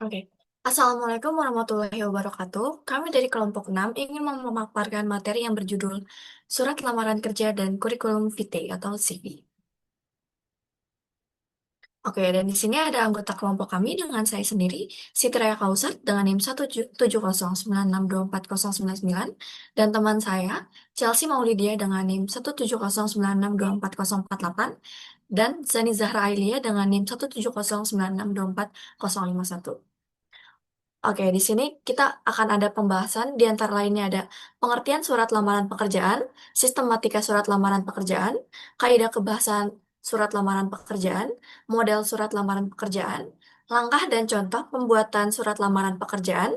Oke. Assalamualaikum warahmatullahi wabarakatuh. Kami dari kelompok 6 ingin memaparkan materi yang berjudul Surat Lamaran Kerja dan Kurikulum Vitae atau CV. Oke, dan di sini ada anggota kelompok kami dengan saya sendiri, Siti Raya Kausar dengan NIM 170962409 dan teman saya, Chelsea Maulidia dengan NIM 170962408 dan Zani Zahra Ailia dengan NIM 170962401. Oke, di sini kita akan ada pembahasan di antara lainnya ada pengertian surat lamaran pekerjaan, sistematika surat lamaran pekerjaan, kaidah kebahasan surat lamaran pekerjaan, model surat lamaran pekerjaan, langkah dan contoh pembuatan surat lamaran pekerjaan,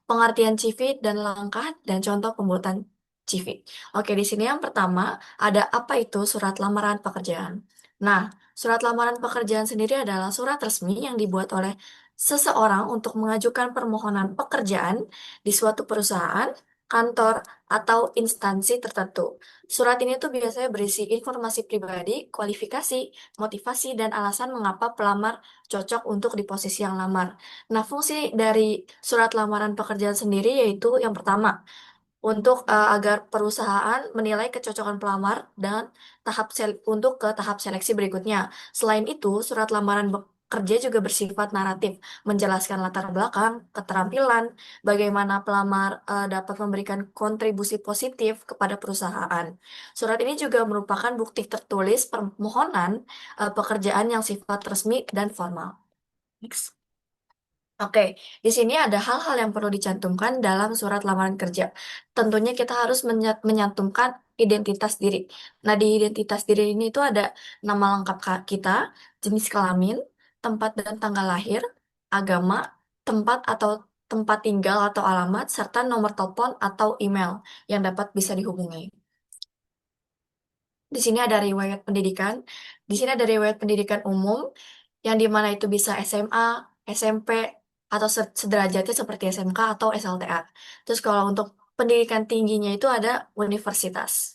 pengertian CV dan langkah dan contoh pembuatan CV. Oke, di sini yang pertama ada apa itu surat lamaran pekerjaan. Nah, surat lamaran pekerjaan sendiri adalah surat resmi yang dibuat oleh seseorang untuk mengajukan permohonan pekerjaan di suatu perusahaan, kantor, atau instansi tertentu. Surat ini tuh biasanya berisi informasi pribadi, kualifikasi, motivasi, dan alasan mengapa pelamar cocok untuk di posisi yang lamar. Nah, fungsi dari surat lamaran pekerjaan sendiri yaitu yang pertama, untuk agar perusahaan menilai kecocokan pelamar dan untuk ke tahap seleksi berikutnya. Selain itu, surat lamaran kerja juga bersifat naratif, menjelaskan latar belakang, keterampilan, bagaimana pelamar dapat memberikan kontribusi positif kepada perusahaan. Surat ini juga merupakan bukti tertulis permohonan pekerjaan yang sifat resmi dan formal. Next. Oke, di sini ada hal-hal yang perlu dicantumkan dalam surat lamaran kerja. Tentunya kita harus menyantumkan identitas diri. Nah, di identitas diri ini itu ada nama lengkap kita, jenis kelamin, tempat dan tanggal lahir, agama, tempat atau tempat tinggal atau alamat, serta nomor telepon atau email yang dapat bisa dihubungi. Di sini ada riwayat pendidikan. Di sini ada riwayat pendidikan umum yang dimana itu bisa SMA, SMP, atau sederajatnya seperti SMK atau SLTA. Terus kalau untuk pendidikan tingginya itu ada universitas.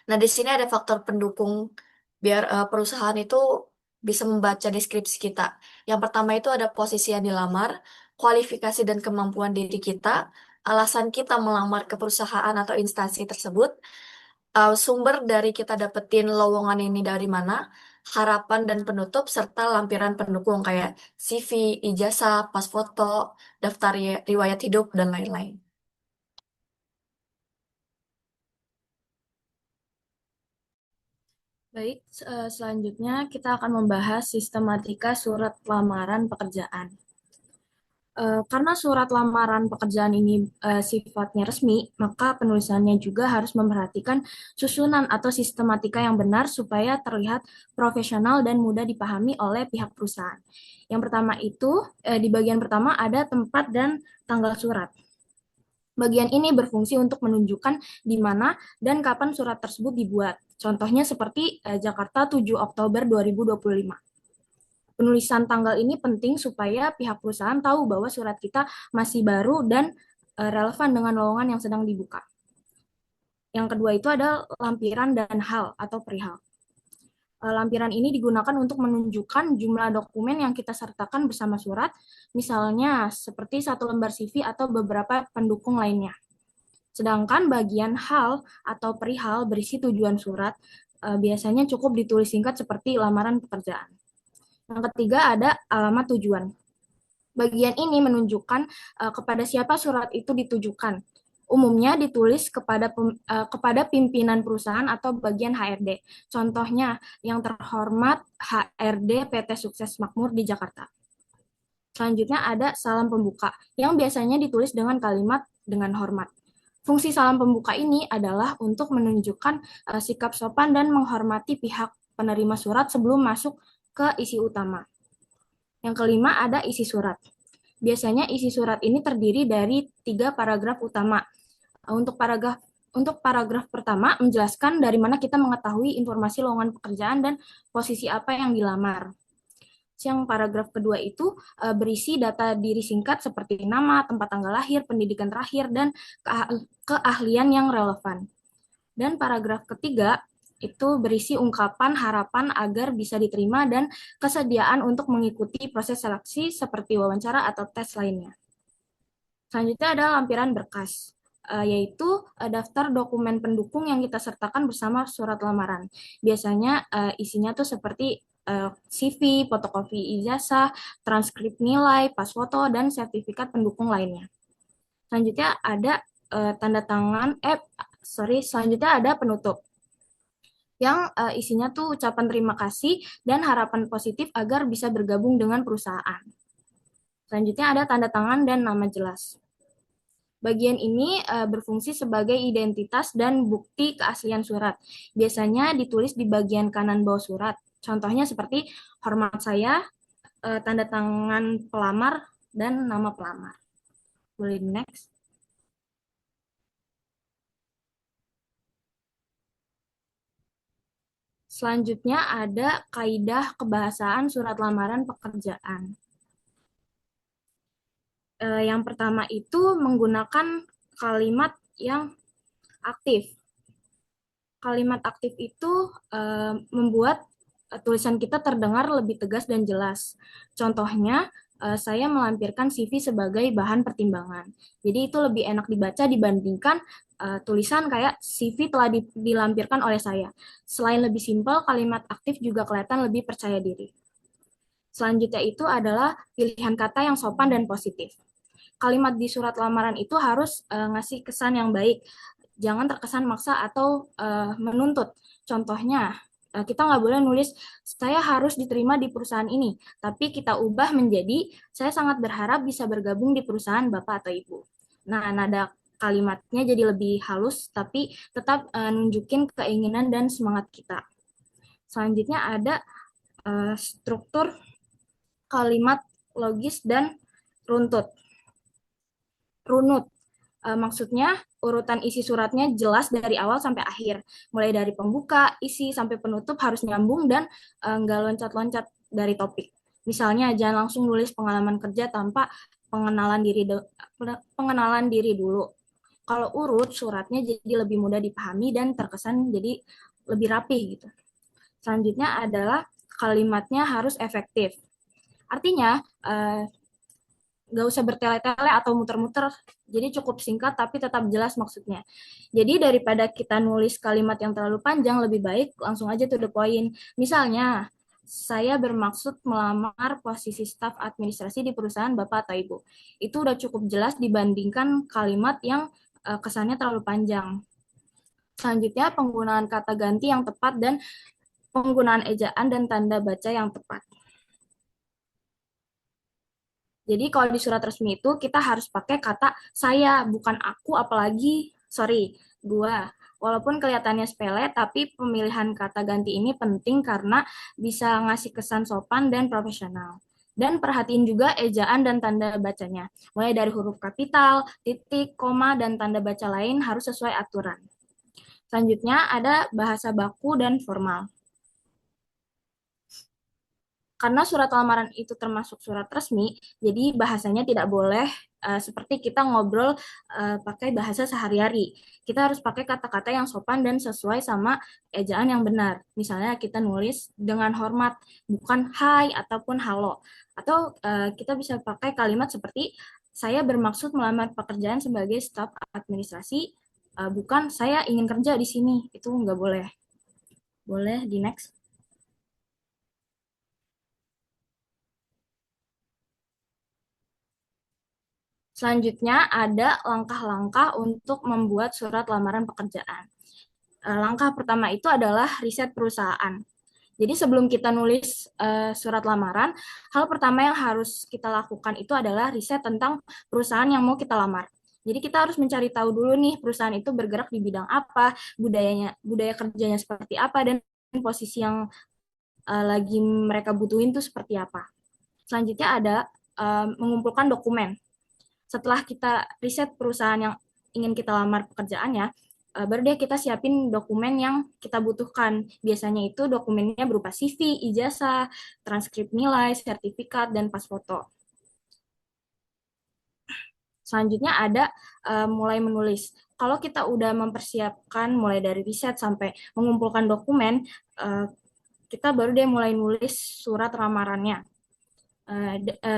Nah, di sini ada faktor pendukung biar perusahaan itu bisa membaca deskripsi kita. Yang pertama itu ada posisi yang dilamar, kualifikasi dan kemampuan diri kita, alasan kita melamar ke perusahaan atau instansi tersebut, sumber dari kita dapetin lowongan ini dari mana, harapan dan penutup, serta lampiran pendukung kayak CV, ijazah, pas foto, daftar riwayat hidup, dan lain-lain. Baik, selanjutnya kita akan membahas sistematika surat lamaran pekerjaan. Karena surat lamaran pekerjaan ini sifatnya resmi, maka penulisannya juga harus memperhatikan susunan atau sistematika yang benar supaya terlihat profesional dan mudah dipahami oleh pihak perusahaan. Yang pertama itu, di bagian pertama ada tempat dan tanggal surat. Bagian ini berfungsi untuk menunjukkan di mana dan kapan surat tersebut dibuat. Contohnya seperti Jakarta 7 Oktober 2025. Penulisan tanggal ini penting supaya pihak perusahaan tahu bahwa surat kita masih baru dan relevan dengan lowongan yang sedang dibuka. Yang kedua itu ada lampiran dan hal atau perihal. Lampiran ini digunakan untuk menunjukkan jumlah dokumen yang kita sertakan bersama surat, misalnya seperti satu lembar CV atau beberapa pendukung lainnya. Sedangkan bagian hal atau perihal berisi tujuan surat biasanya cukup ditulis singkat seperti lamaran pekerjaan. Yang ketiga ada alamat tujuan. Bagian ini menunjukkan kepada siapa surat itu ditujukan. Umumnya ditulis kepada pimpinan perusahaan atau bagian HRD. Contohnya yang terhormat HRD PT Sukses Makmur di Jakarta. Selanjutnya ada salam pembuka yang biasanya ditulis dengan kalimat dengan hormat. Fungsi salam pembuka ini adalah untuk menunjukkan sikap sopan dan menghormati pihak penerima surat sebelum masuk ke isi utama. Yang kelima ada isi surat. Biasanya isi surat ini terdiri dari 3 paragraf utama. Untuk paragraf pertama menjelaskan dari mana kita mengetahui informasi lowongan pekerjaan dan posisi apa yang dilamar. Yang paragraf kedua itu berisi data diri singkat seperti nama, tempat tanggal lahir, pendidikan terakhir, dan keahlian yang relevan. Dan paragraf ketiga itu berisi ungkapan harapan agar bisa diterima dan kesediaan untuk mengikuti proses seleksi seperti wawancara atau tes lainnya. Selanjutnya ada lampiran berkas, yaitu daftar dokumen pendukung yang kita sertakan bersama surat lamaran. Biasanya isinya tuh seperti CV, fotokopi ijazah, transkrip nilai, pas foto, dan sertifikat pendukung lainnya. Selanjutnya ada tanda tangan, selanjutnya ada penutup yang isinya tuh ucapan terima kasih dan harapan positif agar bisa bergabung dengan perusahaan. Selanjutnya ada tanda tangan dan nama jelas. Bagian ini berfungsi sebagai identitas dan bukti keaslian surat. Biasanya ditulis di bagian kanan bawah surat. Contohnya seperti hormat saya, tanda tangan pelamar, dan nama pelamar. Boleh next. Selanjutnya ada kaidah kebahasaan surat lamaran pekerjaan. Yang pertama itu menggunakan kalimat yang aktif. Kalimat aktif itu membuat tulisan kita terdengar lebih tegas dan jelas. Contohnya, saya melampirkan CV sebagai bahan pertimbangan. Jadi itu lebih enak dibaca dibandingkan tulisan kayak CV telah dilampirkan oleh saya. Selain lebih simpel, kalimat aktif juga kelihatan lebih percaya diri. Selanjutnya itu adalah pilihan kata yang sopan dan positif. Kalimat di surat lamaran itu harus ngasih kesan yang baik, jangan terkesan maksa atau menuntut. Contohnya, kita nggak boleh nulis saya harus diterima di perusahaan ini, tapi kita ubah menjadi saya sangat berharap bisa bergabung di perusahaan Bapak atau Ibu. Nah, nada kalimatnya jadi lebih halus, tapi tetap nunjukin keinginan dan semangat kita. Selanjutnya ada struktur kalimat logis dan runtut. Runut. Maksudnya urutan isi suratnya jelas dari awal sampai akhir. Mulai dari pembuka, isi, sampai penutup harus nyambung dan nggak loncat-loncat dari topik. Misalnya jangan langsung nulis pengalaman kerja tanpa pengenalan diri dulu. Kalau urut suratnya jadi lebih mudah dipahami dan terkesan jadi lebih rapih gitu. Selanjutnya adalah kalimatnya harus efektif. Artinya nggak usah bertele-tele atau muter-muter, jadi cukup singkat tapi tetap jelas maksudnya. Jadi daripada kita nulis kalimat yang terlalu panjang, lebih baik langsung aja to the point. Misalnya, saya bermaksud melamar posisi staf administrasi di perusahaan Bapak atau Ibu. Itu udah cukup jelas dibandingkan kalimat yang kesannya terlalu panjang. Selanjutnya, penggunaan kata ganti yang tepat dan penggunaan ejaan dan tanda baca yang tepat. Jadi kalau di surat resmi itu kita harus pakai kata saya, bukan aku, apalagi, sorry, gua. Walaupun kelihatannya sepele, tapi pemilihan kata ganti ini penting karena bisa ngasih kesan sopan dan profesional. Dan perhatiin juga ejaan dan tanda bacanya. Mulai dari huruf kapital, titik, koma, dan tanda baca lain harus sesuai aturan. Selanjutnya ada bahasa baku dan formal. Karena surat lamaran itu termasuk surat resmi, jadi bahasanya tidak boleh seperti kita ngobrol pakai bahasa sehari-hari. Kita harus pakai kata-kata yang sopan dan sesuai sama ejaan yang benar. Misalnya kita nulis dengan hormat, bukan hai ataupun halo. Atau kita bisa pakai kalimat seperti saya bermaksud melamar pekerjaan sebagai staf administrasi, bukan saya ingin kerja di sini. Itu nggak boleh. Boleh di next. Selanjutnya ada langkah-langkah untuk membuat surat lamaran pekerjaan. Langkah pertama itu adalah riset perusahaan. Jadi sebelum kita nulis surat lamaran, hal pertama yang harus kita lakukan itu adalah riset tentang perusahaan yang mau kita lamar. Jadi kita harus mencari tahu dulu nih perusahaan itu bergerak di bidang apa, budaya kerjanya seperti apa, dan posisi yang lagi mereka butuhin itu seperti apa. Selanjutnya ada mengumpulkan dokumen. Setelah kita riset perusahaan yang ingin kita lamar pekerjaannya, baru deh kita siapin dokumen yang kita butuhkan. Biasanya itu dokumennya berupa CV, ijazah, transkrip nilai, sertifikat, dan pas foto. Selanjutnya ada mulai menulis. Kalau kita udah mempersiapkan mulai dari riset sampai mengumpulkan dokumen, kita baru deh mulai nulis surat lamarannya.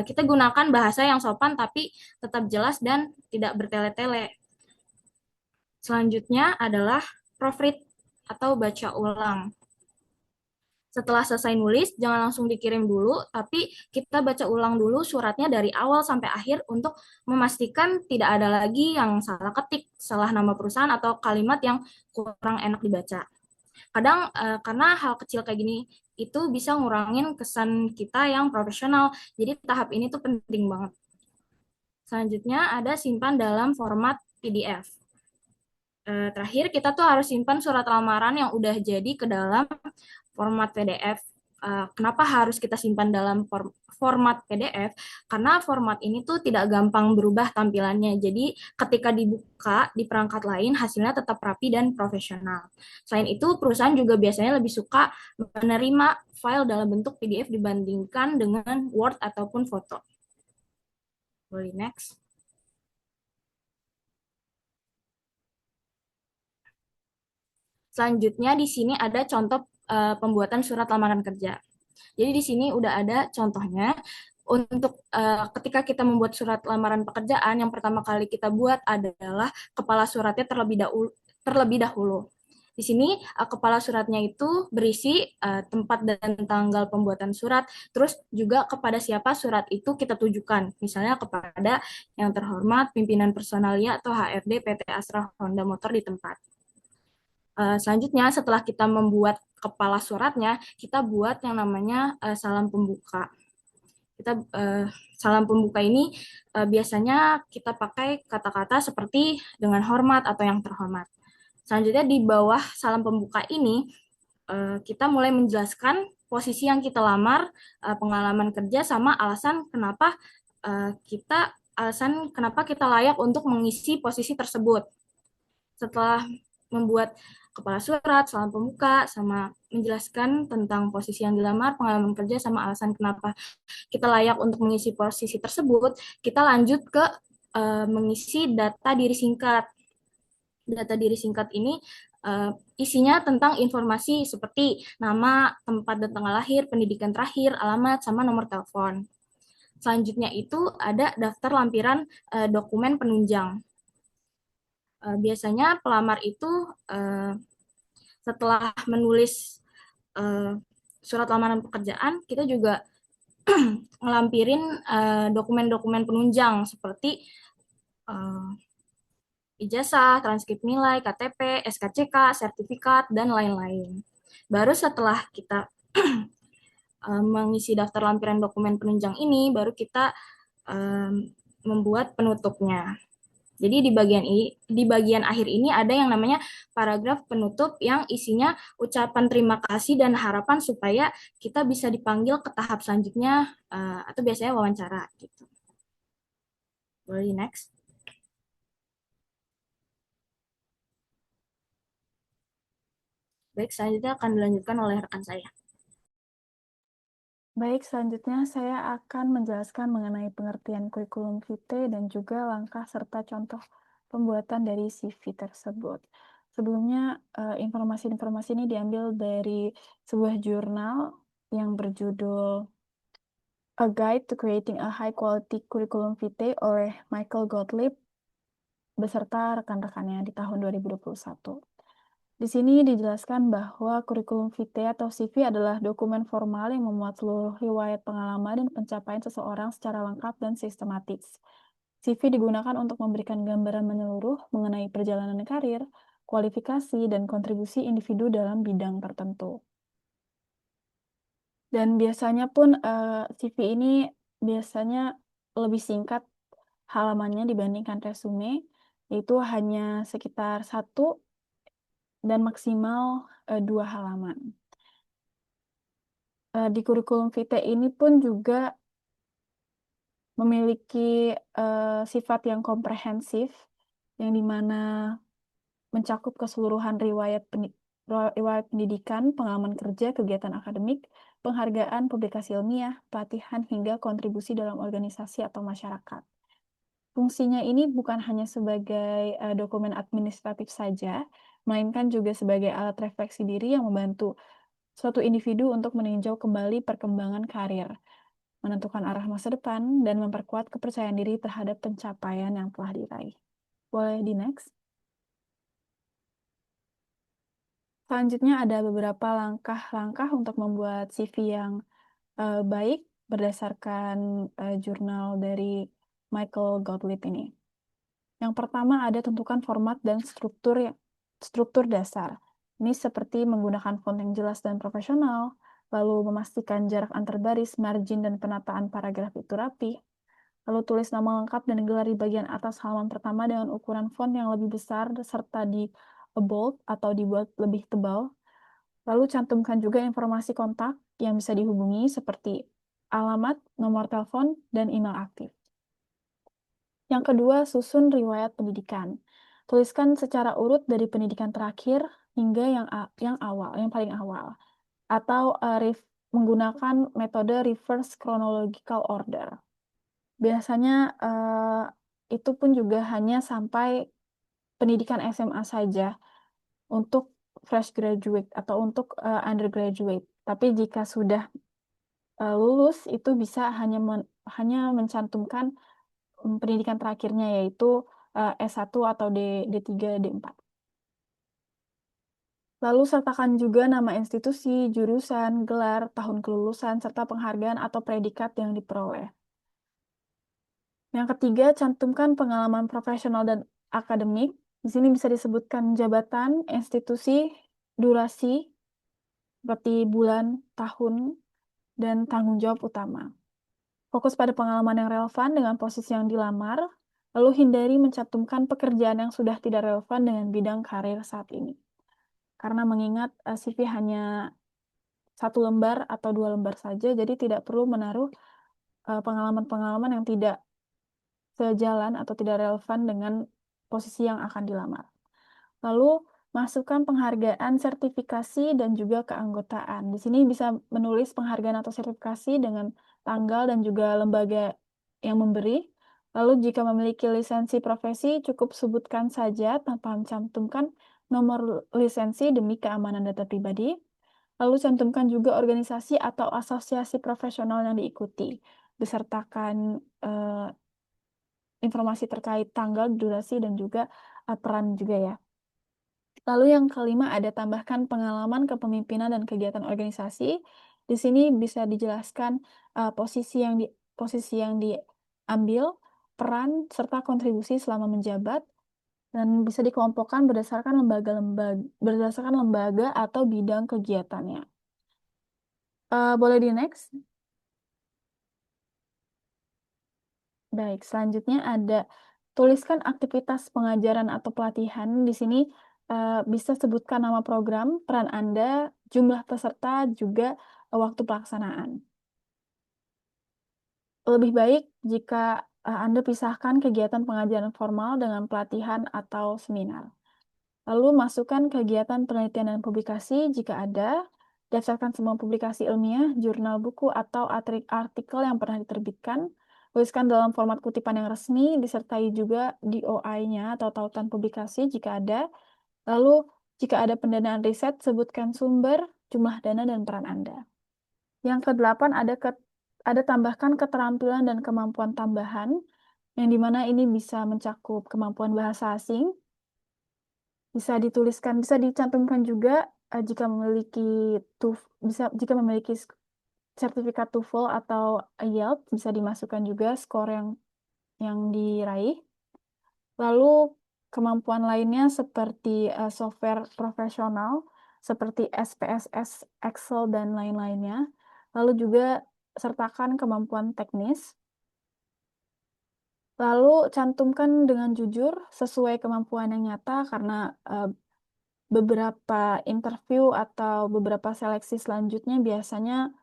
Kita gunakan bahasa yang sopan tapi tetap jelas dan tidak bertele-tele. Selanjutnya adalah proofread atau baca ulang. Setelah selesai nulis, jangan langsung dikirim dulu, tapi kita baca ulang dulu suratnya dari awal sampai akhir untuk memastikan tidak ada lagi yang salah ketik, salah nama perusahaan, atau kalimat yang kurang enak dibaca. Kadang karena hal kecil kayak gini itu bisa ngurangin kesan kita yang profesional. Jadi tahap ini tuh penting banget. Selanjutnya ada simpan dalam format PDF. Terakhir kita tuh harus simpan surat lamaran yang udah jadi ke dalam format PDF. Kenapa harus kita simpan dalam format PDF? Karena format ini tuh tidak gampang berubah tampilannya. Jadi ketika dibuka di perangkat lain, hasilnya tetap rapi dan profesional. Selain itu, perusahaan juga biasanya lebih suka menerima file dalam bentuk PDF dibandingkan dengan Word ataupun foto. Boleh next. Selanjutnya di sini ada contoh pembuatan surat lamaran kerja. Jadi di sini udah ada contohnya. Untuk ketika kita membuat surat lamaran pekerjaan, yang pertama kali kita buat adalah kepala suratnya terlebih dahulu. Di sini kepala suratnya itu berisi tempat dan tanggal pembuatan surat, terus juga kepada siapa surat itu kita tujukan. Misalnya kepada yang terhormat pimpinan personalia atau HRD PT Astra Honda Motor di tempat. Selanjutnya setelah kita membuat kepala suratnya, kita buat yang namanya salam pembuka. Kita salam pembuka ini biasanya kita pakai kata-kata seperti dengan hormat atau yang terhormat. Selanjutnya di bawah salam pembuka ini kita mulai menjelaskan posisi yang kita lamar, pengalaman kerja sama alasan kenapa kita layak untuk mengisi posisi tersebut. Setelah membuat kepala surat, salam pembuka, sama menjelaskan tentang posisi yang dilamar, pengalaman kerja, sama alasan kenapa kita layak untuk mengisi posisi tersebut, kita lanjut ke mengisi data diri singkat. Data diri singkat ini isinya tentang informasi seperti nama, tempat dan tanggal lahir, pendidikan terakhir, alamat, sama nomor telepon. Selanjutnya itu ada daftar lampiran dokumen penunjang. Biasanya pelamar itu setelah menulis surat lamaran pekerjaan, kita juga ngelampirin dokumen-dokumen penunjang seperti ijazah, transkrip nilai, KTP, SKCK, sertifikat, dan lain-lain. Baru setelah kita mengisi daftar lampiran dokumen penunjang ini, baru kita membuat penutupnya. Jadi di bagian akhir ini ada yang namanya paragraf penutup yang isinya ucapan terima kasih dan harapan supaya kita bisa dipanggil ke tahap selanjutnya atau biasanya wawancara gitu. Boleh next. Baik, selanjutnya akan dilanjutkan oleh rekan saya. Baik, selanjutnya saya akan menjelaskan mengenai pengertian kurikulum vitae dan juga langkah serta contoh pembuatan dari CV tersebut. Sebelumnya, informasi-informasi ini diambil dari sebuah jurnal yang berjudul A Guide to Creating a High Quality Curriculum Vitae oleh Michael Gottlieb beserta rekan-rekannya di tahun 2021. Di sini dijelaskan bahwa kurikulum vitae atau CV adalah dokumen formal yang memuat seluruh riwayat pengalaman dan pencapaian seseorang secara lengkap dan sistematis. CV digunakan untuk memberikan gambaran menyeluruh mengenai perjalanan karir, kualifikasi, dan kontribusi individu dalam bidang tertentu. Dan biasanya pun CV ini biasanya lebih singkat halamannya dibandingkan resume, yaitu hanya sekitar 1 dan maksimal 2 halaman. Di kurikulum vitae ini pun juga memiliki sifat yang komprehensif, yang dimana mencakup keseluruhan riwayat pendidikan, pengalaman kerja, kegiatan akademik, penghargaan, publikasi ilmiah, pelatihan, hingga kontribusi dalam organisasi atau masyarakat. Fungsinya ini bukan hanya sebagai dokumen administratif saja, melainkan juga sebagai alat refleksi diri yang membantu suatu individu untuk meninjau kembali perkembangan karir, menentukan arah masa depan, dan memperkuat kepercayaan diri terhadap pencapaian yang telah diraih. Boleh di next? Selanjutnya ada beberapa langkah-langkah untuk membuat CV yang baik berdasarkan jurnal dari Michael Gottlieb ini. Yang pertama ada tentukan format dan struktur dasar. Ini seperti menggunakan font yang jelas dan profesional, lalu memastikan jarak antar baris, margin, dan penataan paragraf itu rapi, lalu tulis nama lengkap dan gelar di bagian atas halaman pertama dengan ukuran font yang lebih besar serta di bold atau dibuat lebih tebal. Lalu cantumkan juga informasi kontak yang bisa dihubungi seperti alamat, nomor telepon, dan email aktif. Yang kedua, susun riwayat pendidikan. Tuliskan secara urut dari pendidikan terakhir hingga yang paling awal. Atau menggunakan metode reverse chronological order. Biasanya itu pun juga hanya sampai pendidikan SMA saja untuk fresh graduate atau untuk undergraduate. Tapi jika sudah lulus itu bisa hanya mencantumkan pendidikan terakhirnya yaitu S1 atau D3, D4. Lalu sertakan juga nama institusi, jurusan, gelar, tahun kelulusan, serta penghargaan atau predikat yang diperoleh. Yang ketiga, cantumkan pengalaman profesional dan akademik. Di sini bisa disebutkan jabatan, institusi, durasi, seperti bulan, tahun, dan tanggung jawab utama. Fokus pada pengalaman yang relevan dengan posisi yang dilamar, lalu hindari mencantumkan pekerjaan yang sudah tidak relevan dengan bidang karir saat ini. Karena mengingat CV hanya 1 lembar atau 2 lembar saja, jadi tidak perlu menaruh pengalaman-pengalaman yang tidak sejalan atau tidak relevan dengan posisi yang akan dilamar. Lalu masukkan penghargaan, sertifikasi, dan juga keanggotaan. Di sini bisa menulis penghargaan atau sertifikasi dengan tanggal dan juga lembaga yang memberi. Lalu jika memiliki lisensi profesi, cukup sebutkan saja tanpa mencantumkan nomor lisensi demi keamanan data pribadi. Lalu cantumkan juga organisasi atau asosiasi profesional yang diikuti, besertakan informasi terkait tanggal, durasi, dan juga peran juga ya. Lalu yang kelima ada tambahkan pengalaman kepemimpinan dan kegiatan organisasi. Di sini bisa dijelaskan posisi yang diambil, peran serta kontribusi selama menjabat, dan bisa dikelompokkan berdasarkan lembaga atau bidang kegiatannya. Boleh di next? Baik, selanjutnya ada tuliskan aktivitas pengajaran atau pelatihan. Di sini bisa sebutkan nama program, peran Anda, jumlah peserta, juga waktu pelaksanaan. Lebih baik jika Anda pisahkan kegiatan pengajaran formal dengan pelatihan atau seminar. Lalu masukkan kegiatan penelitian dan publikasi jika ada, daftarkan semua publikasi ilmiah, jurnal buku, atau artikel yang pernah diterbitkan, tuliskan dalam format kutipan yang resmi, disertai juga DOI-nya atau tautan publikasi jika ada. Lalu, jika ada pendanaan riset, sebutkan sumber, jumlah dana, dan peran Anda. Yang kedelapan ada tambahkan keterampilan dan kemampuan tambahan, yang dimana ini bisa mencakup kemampuan bahasa asing, bisa dicantumkan juga jika memiliki sertifikat TOEFL atau IELTS, bisa dimasukkan juga skor yang diraih. Lalu kemampuan lainnya seperti software profesional seperti SPSS, Excel, dan lain-lainnya. Lalu juga sertakan kemampuan teknis. Lalu cantumkan dengan jujur sesuai kemampuan yang nyata karena beberapa interview atau beberapa seleksi selanjutnya biasanya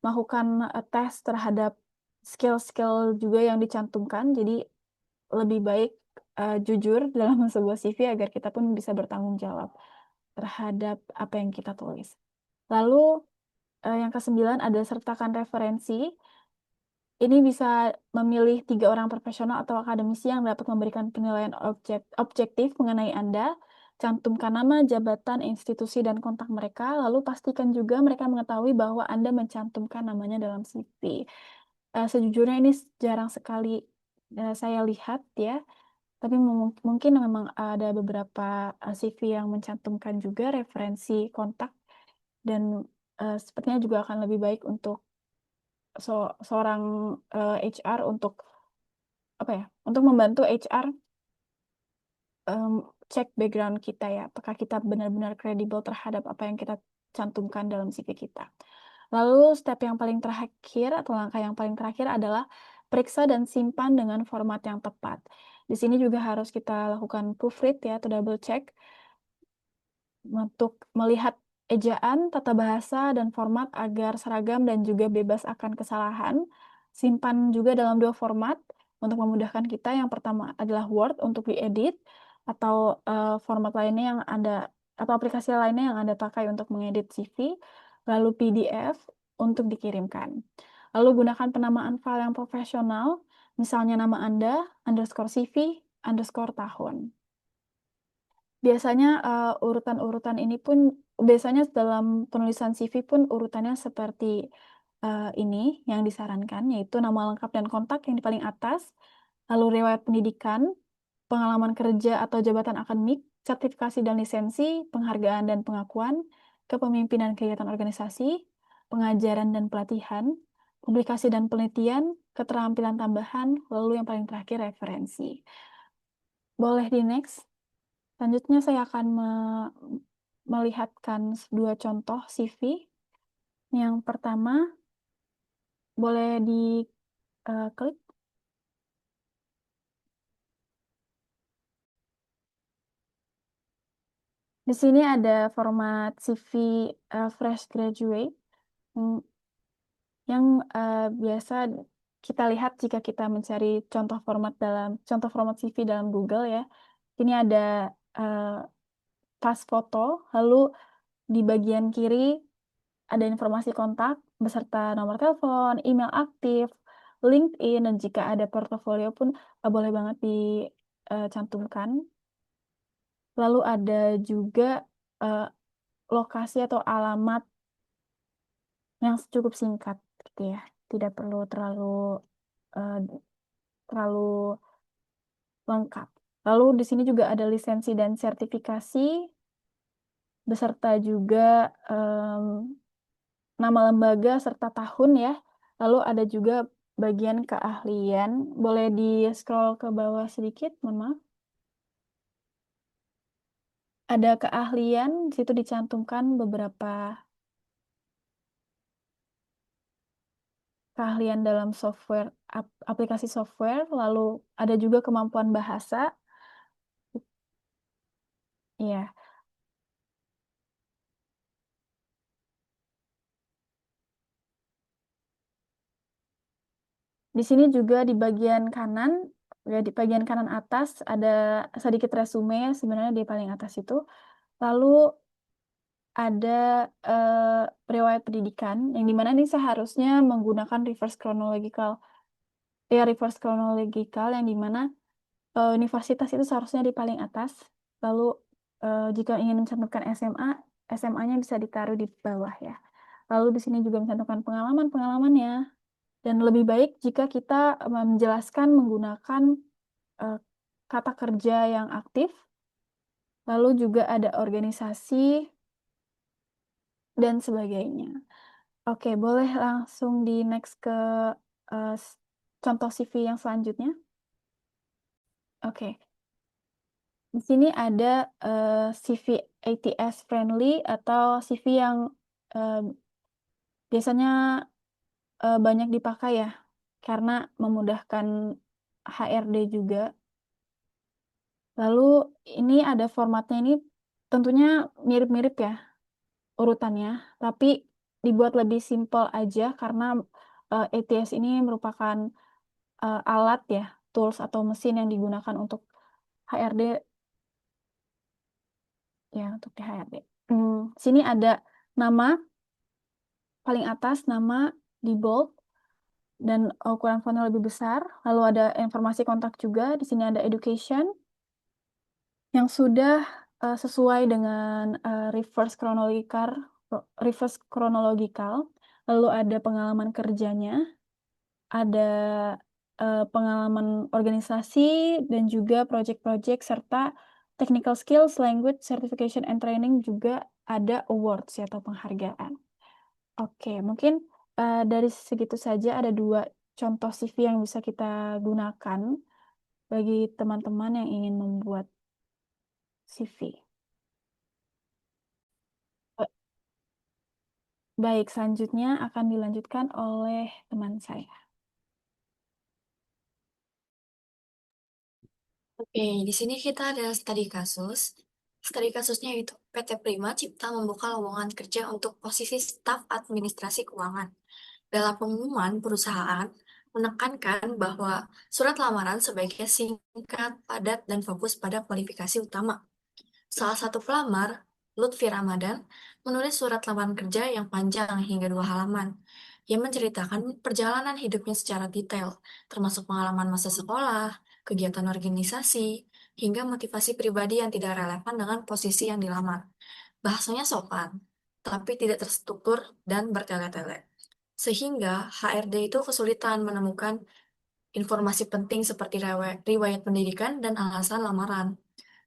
melakukan tes terhadap skill-skill juga yang dicantumkan. Jadi lebih baik jujur dalam sebuah CV agar kita pun bisa bertanggung jawab terhadap apa yang kita tulis. Lalu yang kesembilan ada sertakan referensi. Ini bisa memilih 3 orang profesional atau akademisi yang dapat memberikan penilaian objektif mengenai Anda. Cantumkan nama, jabatan, institusi, dan kontak mereka. Lalu pastikan juga mereka mengetahui bahwa Anda mencantumkan namanya dalam CV. Sejujurnya ini jarang sekali saya lihat ya. Tapi mungkin memang ada beberapa CV yang mencantumkan juga referensi kontak dan sepertinya juga akan lebih baik untuk seorang HR untuk apa ya? Untuk membantu HR em, cek background kita ya, apakah kita benar-benar kredibel terhadap apa yang kita cantumkan dalam CV kita. Lalu step yang paling terakhir atau langkah yang paling terakhir adalah periksa dan simpan dengan format yang tepat. Di sini juga harus kita lakukan proofread ya atau double check untuk melihat ejaan, tata bahasa, dan format agar seragam dan juga bebas akan kesalahan. Simpan juga dalam 2 format untuk memudahkan kita. Yang pertama adalah Word untuk diedit atau format lainnya yang Anda atau aplikasi lainnya yang Anda pakai untuk mengedit CV, lalu PDF untuk dikirimkan. Lalu gunakan penamaan file yang profesional, misalnya nama Anda, underscore CV, underscore tahun. Biasanya urutan-urutan ini pun biasanya dalam penulisan CV pun urutannya seperti ini yang disarankan, yaitu nama lengkap dan kontak yang di paling atas, lalu riwayat pendidikan, pengalaman kerja atau jabatan akademik, sertifikasi dan lisensi, penghargaan dan pengakuan, kepemimpinan kegiatan organisasi, pengajaran dan pelatihan, publikasi dan penelitian, keterampilan tambahan, lalu yang paling terakhir referensi. Boleh di next. Selanjutnya saya akan melihatkan 2 contoh CV. Yang pertama, boleh diklik. Di sini ada format CV fresh graduate mm, yang biasa kita lihat jika kita mencari contoh format CV dalam Google ya. Ini ada pas foto, lalu di bagian kiri ada informasi kontak beserta nomor telepon, email aktif, LinkedIn, dan jika ada portofolio pun boleh banget dicantumkan. Lalu ada juga eh, lokasi atau alamat yang cukup singkat gitu ya. Tidak perlu eh, terlalu lengkap. Lalu di sini juga ada lisensi dan sertifikasi beserta juga nama lembaga serta tahun ya. Lalu ada juga bagian keahlian. Boleh di-scroll ke bawah sedikit, mohon maaf. Ada keahlian, di situ dicantumkan beberapa keahlian dalam software, aplikasi software, lalu ada juga kemampuan bahasa. Iya, di sini juga di bagian kanan, ya di bagian kanan atas ada sedikit resume sebenarnya di paling atas itu. Lalu ada riwayat pendidikan yang dimana ini seharusnya menggunakan reverse chronological yang dimana universitas itu seharusnya di paling atas. Lalu jika ingin mencantumkan SMA, SMA-nya bisa ditaruh di bawah ya. Lalu di sini juga mencantumkan pengalamannya. Dan lebih baik jika kita menjelaskan menggunakan eh, kata kerja yang aktif. Lalu juga ada organisasi dan sebagainya. Oke, boleh langsung di next ke eh, contoh CV yang selanjutnya. Oke, di sini ada CV ATS friendly atau CV yang eh, biasanya banyak dipakai ya, karena memudahkan HRD juga. Lalu ini ada formatnya ini tentunya mirip-mirip ya urutannya, tapi dibuat lebih simpel aja karena ATS ini merupakan alat ya, tools atau mesin yang digunakan untuk HRD ya, untuk di HRD. Sini ada nama paling atas, nama di bold, dan ukuran fontnya lebih besar. Lalu ada informasi kontak juga. Di sini ada education yang sudah sesuai dengan reverse chronological. Lalu ada pengalaman kerjanya, ada pengalaman organisasi dan juga project-project serta technical skills, language, certification and training juga ada awards atau penghargaan. Oke, mungkin dari segitu saja ada dua contoh CV yang bisa kita gunakan bagi teman-teman yang ingin membuat CV. Baik, selanjutnya akan dilanjutkan oleh teman saya. Oke, di sini kita ada studi kasus. Studi kasusnya itu PT Prima Cipta membuka lowongan kerja untuk posisi staf administrasi keuangan. Dalam pengumuman, perusahaan menekankan bahwa surat lamaran sebaiknya singkat, padat, dan fokus pada kualifikasi utama. Salah satu pelamar, Lutfi Ramadan, menulis surat lamaran kerja yang panjang hingga 2 halaman. Ia menceritakan perjalanan hidupnya secara detail, termasuk pengalaman masa sekolah, kegiatan organisasi, hingga motivasi pribadi yang tidak relevan dengan posisi yang dilamar. Bahasanya sopan, tapi tidak terstruktur dan bertele-tele. Sehingga HRD itu kesulitan menemukan informasi penting seperti riwayat pendidikan dan alasan lamaran.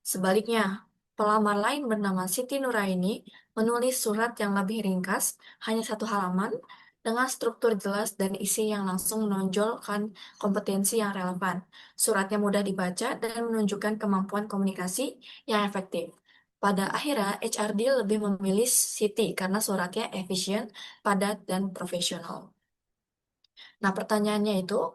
Sebaliknya, pelamar lain bernama Siti Nuraini menulis surat yang lebih ringkas, hanya 1 halaman, dengan struktur jelas dan isi yang langsung menonjolkan kompetensi yang relevan. Suratnya mudah dibaca dan menunjukkan kemampuan komunikasi yang efektif. Pada akhirnya, HRD lebih memilih Siti karena suratnya efisien, padat, dan profesional. Nah, pertanyaannya itu,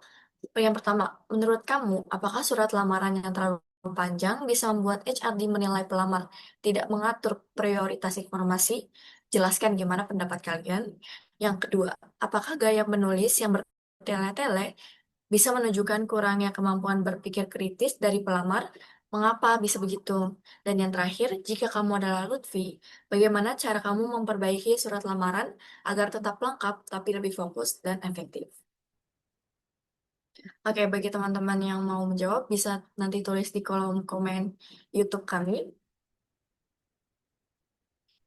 yang pertama, menurut kamu, apakah surat lamaran yang terlalu panjang bisa membuat HRD menilai pelamar tidak mengatur prioritas informasi? Jelaskan gimana pendapat kalian. Yang kedua, apakah gaya menulis yang bertele-tele bisa menunjukkan kurangnya kemampuan berpikir kritis dari pelamar? Mengapa bisa begitu? Dan yang terakhir, jika kamu adalah Lutfi, bagaimana cara kamu memperbaiki surat lamaran agar tetap lengkap tapi lebih fokus dan efektif? Oke, bagi teman-teman yang mau menjawab, bisa nanti tulis di kolom komen YouTube kami.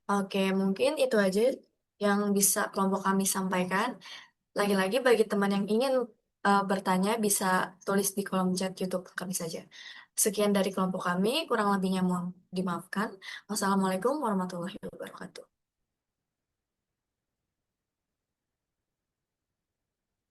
Oke, mungkin itu aja yang bisa kelompok kami sampaikan. Lagi-lagi bagi teman yang ingin bertanya, bisa tulis di kolom chat YouTube kami saja. Sekian dari kelompok kami, kurang lebihnya mohon dimaafkan. Wassalamualaikum warahmatullahi wabarakatuh.